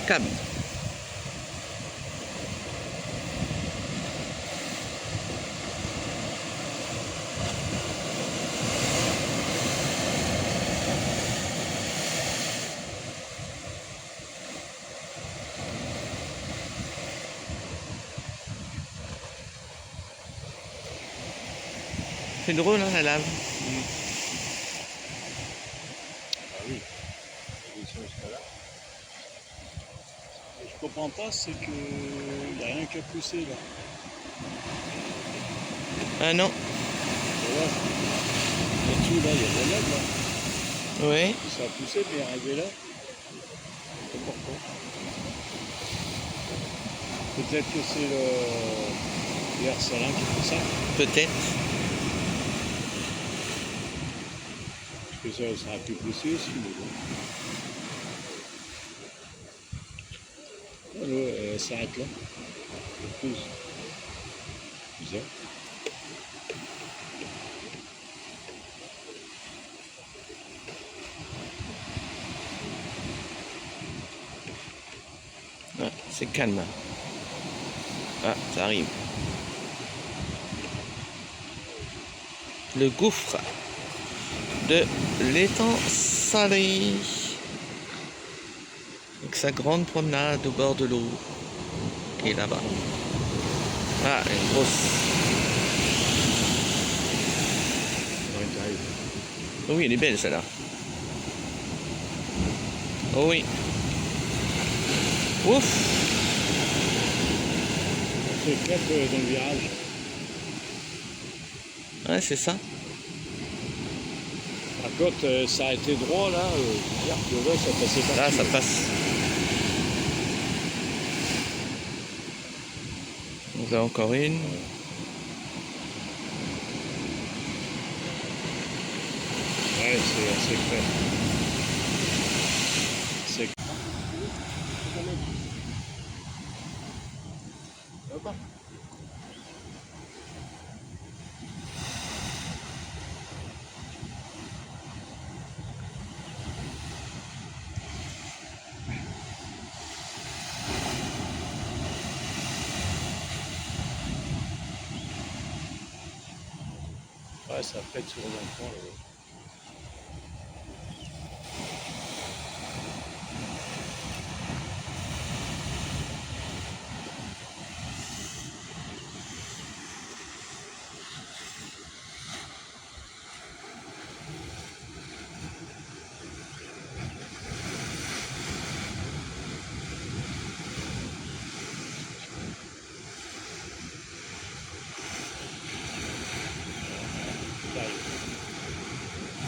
calme. C'est drôle, hein, la lave. Ah oui, jusqu'à là. Et je comprends pas, c'est que il n'y a rien qui a poussé là. Ah non. Voilà. Là-dessous, là, il y a de la lave là. Oui. Ça a poussé, mais arrivé là. Je sais pas pourquoi. Peut-être que c'est l'air salin qui fait ça. Peut-être. Parce que ça aurait pu pousser aussi, mais bon. Ah, l'eau, elle s'arrête là. Elle pousse. Bizarre. Ah, c'est calme. Ah, ça arrive. Le gouffre de l'étang salé. Avec sa grande promenade au bord de l'eau. Qui est là-bas. Ah, une grosse. Oh oui, elle est belle celle-là. Oh oui. Ouf. C'est crêpe dans le virage. Ouais, c'est ça. Par contre, ça a été droit là, dire que là, ça passait pas. Là, ça passe. Donc là, encore une. Ouais, c'est assez crêpe. C'est ouais, ça pète sur l'enfant là.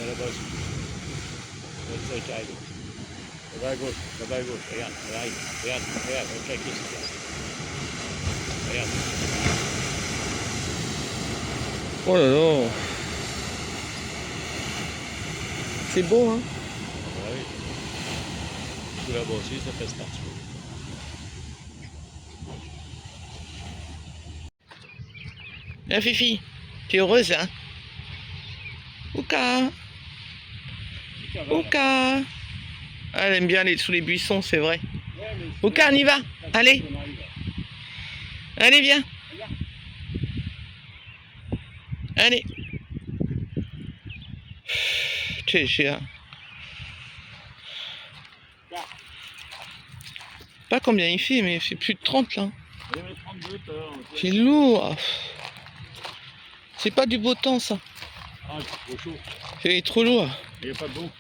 À la base. Ouais, ça arrive. Là-bas à gauche, là-bas à gauche. Regarde, elle arrive. Regarde, regarde, ok, qui c'est? Regarde. Oh là là. C'est beau, hein. Ah oui. Tout là-bas aussi, ça passe partout. La Fifi, tu es heureuse, hein? Ouka, Ouka. Ah, elle aime bien aller sous les buissons, c'est vrai. Ouka, on y va. Allez. Allez, viens. Allez. Tu sais, pas combien il fait, mais il fait plus de 30 là. C'est lourd. C'est pas du beau temps, ça. Ah, c'est trop chaud. C'est trop lourd. Il n'y a pas de bon.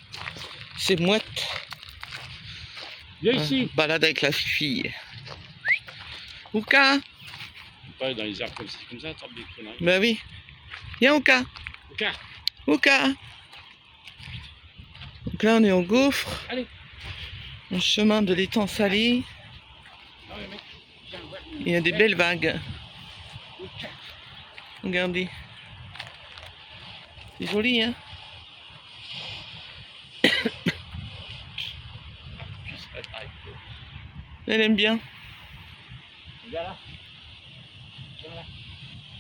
C'est mouette. Viens ici. Balade avec la fille. Ouka. Pas dans les arbres comme ça, attrape des conneries. Bah oui. Viens, Ouka. Ok. Ouka. Donc là, on est au gouffre. Allez. Le chemin de l'étang salé. Il y a des belles vagues. Regardez. C'est joli, hein? Elle aime bien.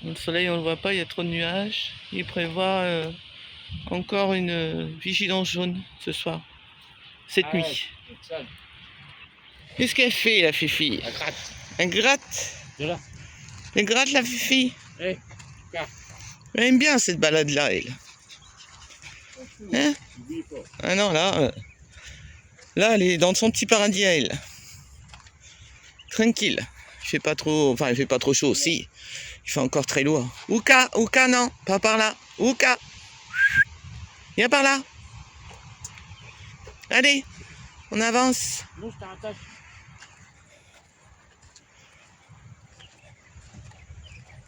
Le soleil, on ne le voit pas, il y a trop de nuages. Il prévoit encore une vigilance jaune ce soir. Cette nuit. Qu'est-ce qu'elle fait, la Fifi? Elle gratte. Elle gratte? C'est là. Elle gratte, la Fifi? Eh, car. Elle aime bien cette balade-là, elle. Hein? N'oublie pas. Ah non, là, elle est dans son petit paradis à elle. Tranquille. Il fait pas trop, enfin, il fait pas trop chaud, si. Il fait encore très lourd. Ouka, non, pas par là. Ouka. Viens par là. Allez, on avance. Non, je t'attache.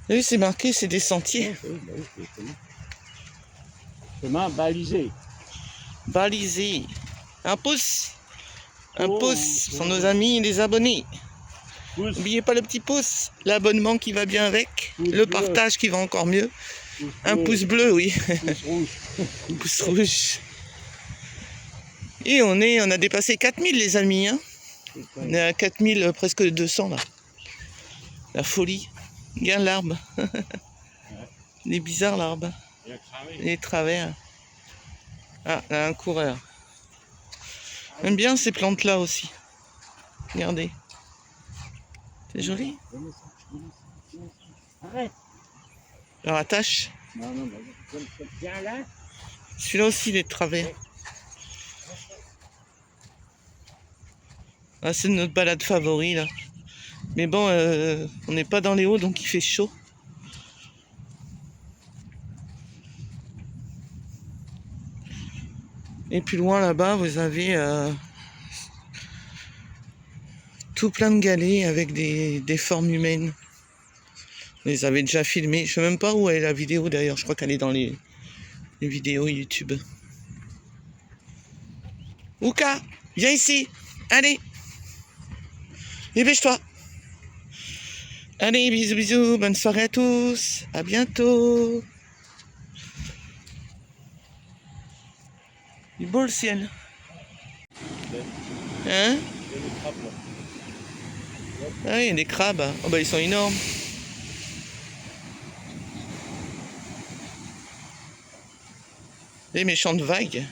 Oui, c'est marqué, c'est des sentiers. Chemin balisé. Balisés. Un pouce. Un Oh, pouce. Ce sont nos amis, les abonnés. Pouce. N'oubliez pas le petit pouce. L'abonnement qui va bien avec. Pouce Le bleu. partage qui va encore mieux. Pouce Un bleu. pouce bleu, oui. Pouce rouge. Un pouce rouge. Et on a dépassé 4000 les amis. Hein. On est à 4000, presque 200 là. La folie. Regarde l'arbre. Il est bizarre l'arbre. Il a cramé. Les travers. Ah, là, un coureur. J'aime bien ces plantes-là aussi. Regardez. C'est joli. Arrête. Alors attache. Non, non, viens là. Celui-là aussi, il est de travers. Ah, c'est notre balade favori là. Mais bon, on n'est pas dans les hauts, donc il fait chaud. Et plus loin là-bas, vous avez tout plein de galets avec des formes humaines. Vous les avez déjà filmés. Je sais même pas où est la vidéo d'ailleurs. Je crois qu'elle est dans les vidéos YouTube. Ouka, viens ici. Allez. Dépêche-toi. Allez, bisous, bisous. Bonne soirée à tous. À bientôt. Il est beau le ciel. Hein? Ah oui, il y a des crabes. Oh bah ils sont énormes. Les méchantes vagues.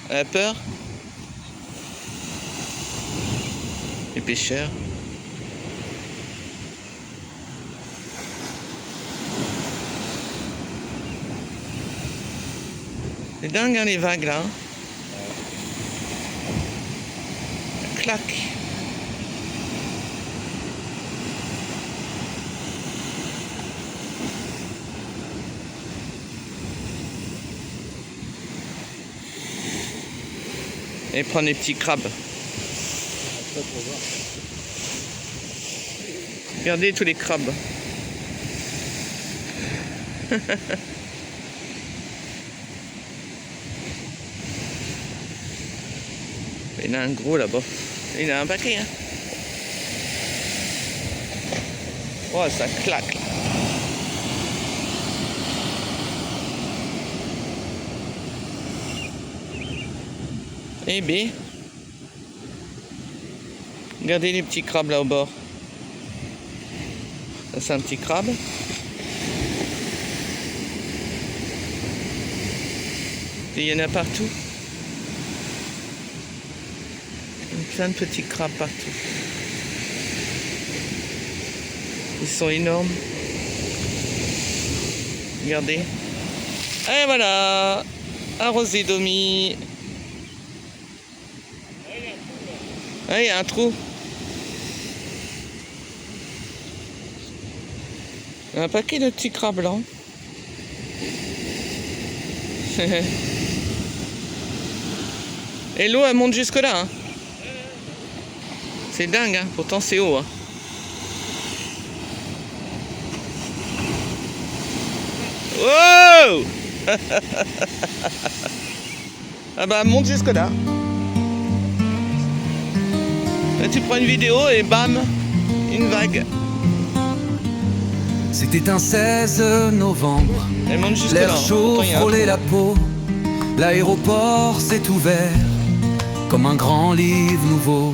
Elle a peur? Les pêcheurs. C'est dingue hein, les vagues là. Clac. Et prendre les petits crabes. Regardez tous les crabes. Il y en a un gros là-bas. Il y en a un paquet. Hein. Oh, ça claque. Eh bien, regardez les petits crabes là au bord. Ça c'est un petit crabe. Et il y en a partout. Plein de petits crabes partout. Ils sont énormes. Regardez. Et voilà. Arrosé Domi. Ah, il y a un trou. Un paquet de petits crabes blancs. Et l'eau elle monte jusque là. Hein. C'est dingue, hein. Pourtant c'est haut. Hein. Wow. Ah bah monte jusque là. Là tu prends une vidéo et bam, une vague. C'était un 16 novembre, Elle monte jusque l'air là. chaud Pourtant, il y a un frôlait trou. la peau. L'aéroport s'est ouvert comme un grand livre nouveau.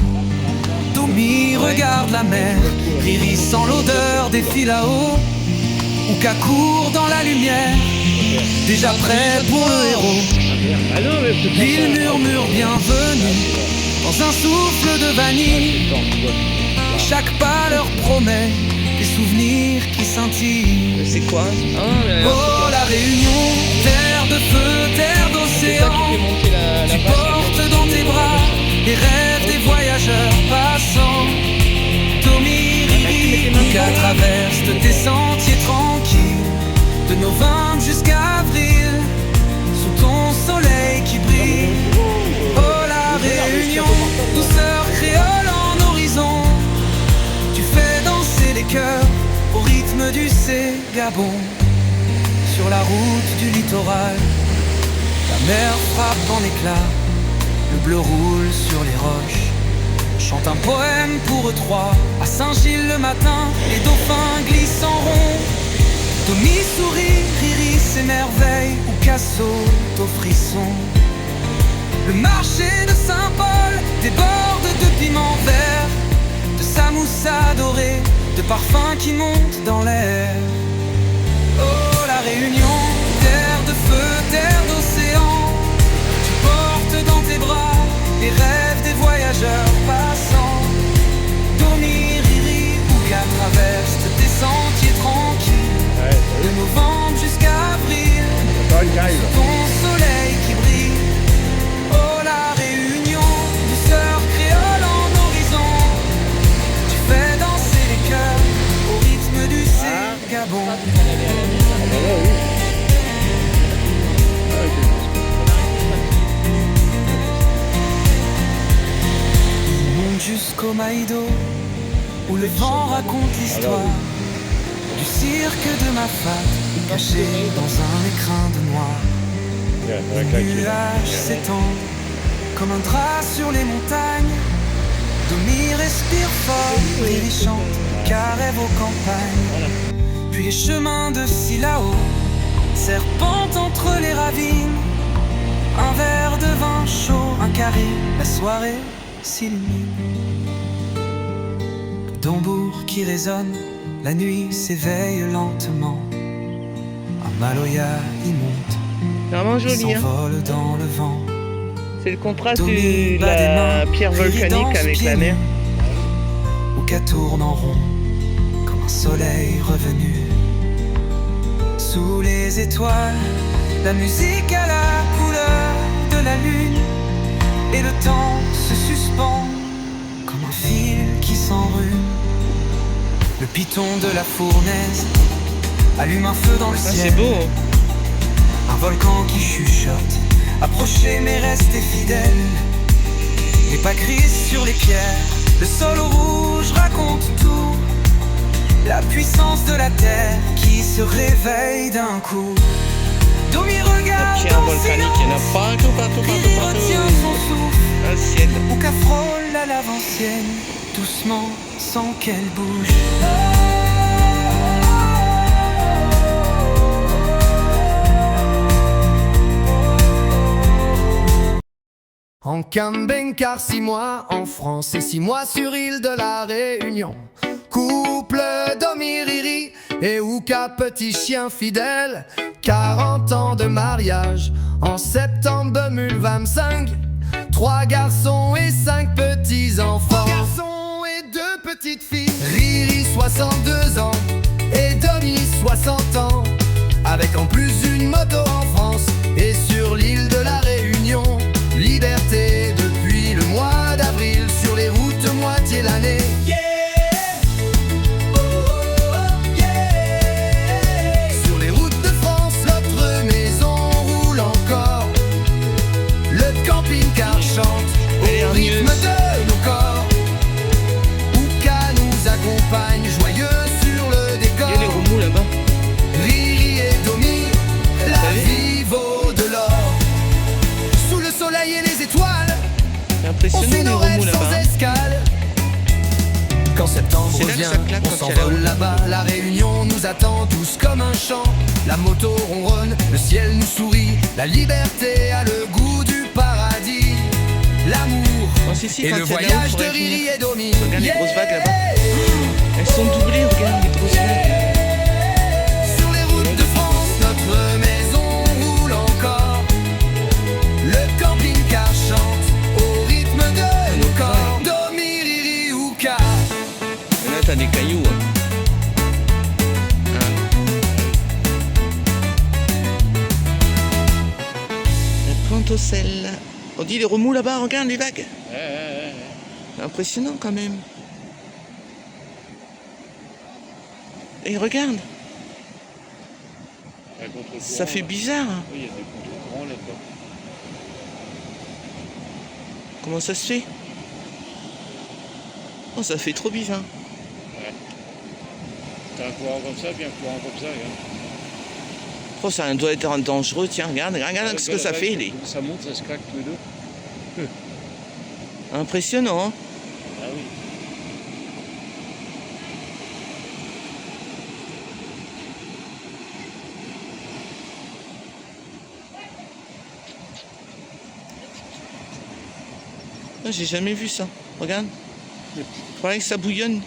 Tout Domi regarde la mer, Riri sent l'odeur des fils à eau. Ouka court dans la lumière, déjà prêt pour le héros. L'île murmure bienvenue dans un souffle de vanille. Chaque pas leur promet des souvenirs qui scintillent. C'est quoi? Oh la Réunion, terre de feu, terre d'océan. Tu portes dans tes bras les rêves des voyageurs passants. Domi, Riri, Ouka traverse tes sentiers tranquilles, de novembre jusqu'à avril, sous ton soleil qui brille. Oh la Réunion, douceur créole en horizon. Tu fais danser les cœurs au rythme du Ségabon. Sur la route du littoral, la mer frappe en éclats, le bleu roule sur les roches. Chante un poème pour eux trois. À Saint-Gilles le matin, les dauphins glissent en rond. Domi sourit, Riri s'émerveille, Ouka saute au frisson. Le marché de Saint-Paul déborde de piments verts, de samoussas dorés, de parfums qui montent dans l'air. Oh la Réunion, terre de feu, terre d'océan. Tu portes dans tes bras les rêves des voyageurs passants. Domi, Riri, Ouka traverse tes sentiers tranquilles, de novembre jusqu'à avril, sous ton soleil qui brille. Oh la Réunion, douceur créole en horizon. Tu fais danser les cœurs au rythme du Ségabon. Jusqu'au Maïdo, où le vent raconte l'histoire du cirque de ma femme, caché dans un écrin de noir. Les nuages s'étendent comme un drap sur les montagnes. Domi respire fort, Riri chante, Ouka rêve aux campagnes. Puis les chemins de Silao serpentent entre les ravines. Un verre de vin chaud, un carré, la soirée s'illumine. Le tambour qui résonne, la nuit s'éveille lentement. Un maloya y monte, Vraiment joli, hein. s'envole dans le vent. C'est le contraste Domi de bat des la mains, pierre Riri volcanique danse avec pieds la mer. nus. Ouka tourne en rond, comme un soleil revenu. Sous les étoiles, la musique à la couleur de la lune. Et le temps se suspend comme un fil qui s'enrhume. Le piton de la fournaise allume un feu dans le Ah, ciel. c'est beau. Un volcan qui chuchote, approchez mais restez fidèles. Les pas grises sur les pierres, le sol au rouge raconte tout. La puissance de la terre qui se réveille d'un coup. Domi regarde Pierre en volcanique, il y en a silence. partout. Riri retient son souffle. Un ciel. Ouka frôle la lave ancienne, doucement, sans qu'elle bouge. En camping-car 6 mois en France et 6 mois sur île de la Réunion. Couple Domi, Riri et Ouka, petit chien fidèle. 40 ans de mariage en septembre 2025. 3 garçons et 5 petits-enfants. 3 garçons et 2 petites filles. Riri 62 ans et Domi 60 ans. Avec en plus une moto en France et sur l'île de la Réunion. Liberté depuis le mois d'avril sur les routes moitié l'année. Sur les routes de France, notre maison roule encore. Le camping-car chante au rythme de nos corps. Ouka nous accompagne joyeux sur le décor. Il y a les remous là-bas. Riri et Domi, la vie vaut de l'or. Sous le soleil et les étoiles, C'est on impressionnant suit les nos remous rêves là-bas. sans escale. Quand septembre C'est là que revient, ça claque on quand il y a la s'envole route. là-bas. La Réunion nous attend tous comme un chant. La moto ronronne, le ciel nous sourit. La liberté a le goût du paradis. L'amour Oh, Si, si, Et quand le il y a de la voyage haute, de faudrait Riri venir. et Domi. Regarde les grosses vagues là-bas. Elles sont doublées, regarde les grosses vagues. Sur les routes de France, notre maison roule encore. Le camping-car chante au rythme de nos corps. Domi, Riri ou Ka. Et là, t'as des cailloux. Hein. La pointe au sel. On dit les remous là-bas, regarde les vagues. Impressionnant quand même. Et regarde, ça fait bizarre. Hein. Oui, il y a des contre-courants là-dedans. Comment ça se fait? Oh, ça fait trop bizarre. Ouais. T'as un courant comme ça, puis un courant comme ça, regarde. Oh, ça doit être dangereux. Tiens, regarde ce que ça fait. Les... Ça monte, ça se craque tous les deux. Impressionnant. Hein. Ah oui. Ah, j'ai jamais vu ça. Regarde. Faudrait que ça bouillonne.